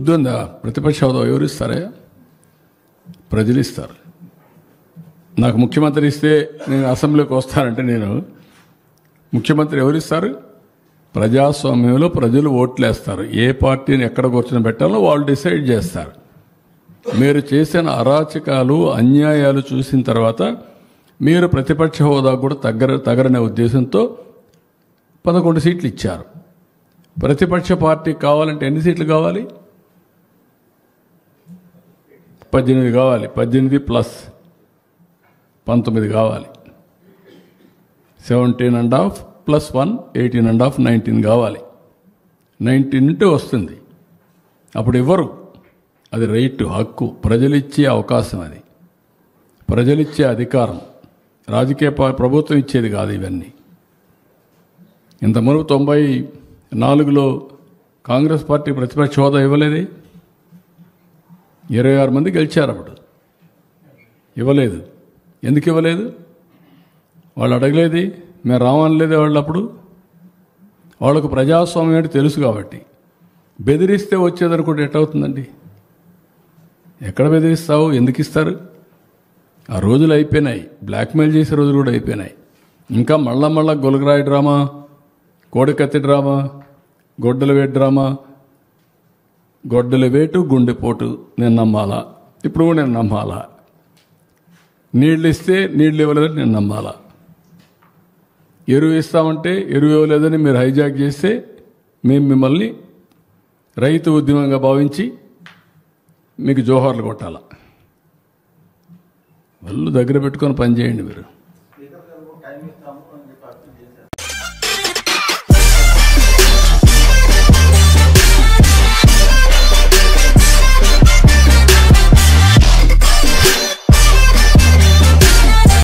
బుద్ధి ఉందా? ప్రతిపక్ష హోదా ఎవరు ఇస్తారా? ప్రజలు ఇస్తారు. నాకు ముఖ్యమంత్రి ఇస్తే నేను అసెంబ్లీకి వస్తానంటే నేను ముఖ్యమంత్రి ఎవరిస్తారు? ప్రజాస్వామ్యంలో ప్రజలు ఓట్లేస్తారు. ఏ పార్టీని ఎక్కడ కూర్చొని పెట్టాలో వాళ్ళు డిసైడ్ చేస్తారు. మీరు చేసిన అరాచకాలు అన్యాయాలు చూసిన తర్వాత మీరు ప్రతిపక్ష హోదా కూడా తగరనే ఉద్దేశంతో 11 సీట్లు ఇచ్చారు. ప్రతిపక్ష పార్టీ కావాలంటే ఎన్ని సీట్లు కావాలి? 18 కావాలి. 18 ప్లస్ 19 కావాలి. 17.5 ప్లస్ 1 18.5 19 కావాలి. 19 ఉంటే వస్తుంది. అప్పుడు ఇవ్వరు. అది రైట్, హక్కు, ప్రజలిచ్చే అవకాశం, అది ప్రజలిచ్చే అధికారం. రాజకీయ ప్రభుత్వం ఇచ్చేది కాదు ఇవన్నీ. ఇంతకుముందు 94లో కాంగ్రెస్ పార్టీ ప్రతిపక్ష హోదా ఇవ్వలేదే. 26 మంది గెలిచారు. అప్పుడు ఇవ్వలేదు. ఎందుకు ఇవ్వలేదు? వాళ్ళు అడగలేది, మేము రావనలేదే వాళ్ళు. అప్పుడు వాళ్ళకు ప్రజాస్వామ్యం ఏంటి తెలుసు కాబట్టి. బెదిరిస్తే వచ్చేదనుకుంటే ఎట్టవుతుందండి? ఎక్కడ బెదిరిస్తావు? ఎందుకు ఇస్తారు? ఆ రోజులు అయిపోయినాయి. బ్లాక్మెయిల్ చేసే రోజులు కూడా అయిపోయినాయి. ఇంకా మళ్ళా గొలగరాయి డ్రామా, కోడికత్తి డ్రామా, గొడ్డల వేటు డ్రామా. గొడ్డల వేటు గుండెపోటు నేను నమ్మాలా? ఇప్పుడు కూడా నేను నమ్మాలా? నీళ్ళు ఇస్తే నీళ్ళు ఇవ్వలేదని నేను నమ్మాలా? ఎరువు ఇస్తామంటే ఎరువు ఇవ్వలేదని మీరు హైజాక్ చేస్తే మేము మిమ్మల్ని రైతు ఉద్యమంగా భావించి మీకు జోహార్లు కొట్టాలా? వాళ్ళు దగ్గర పెట్టుకొని పనిచేయండి మీరు.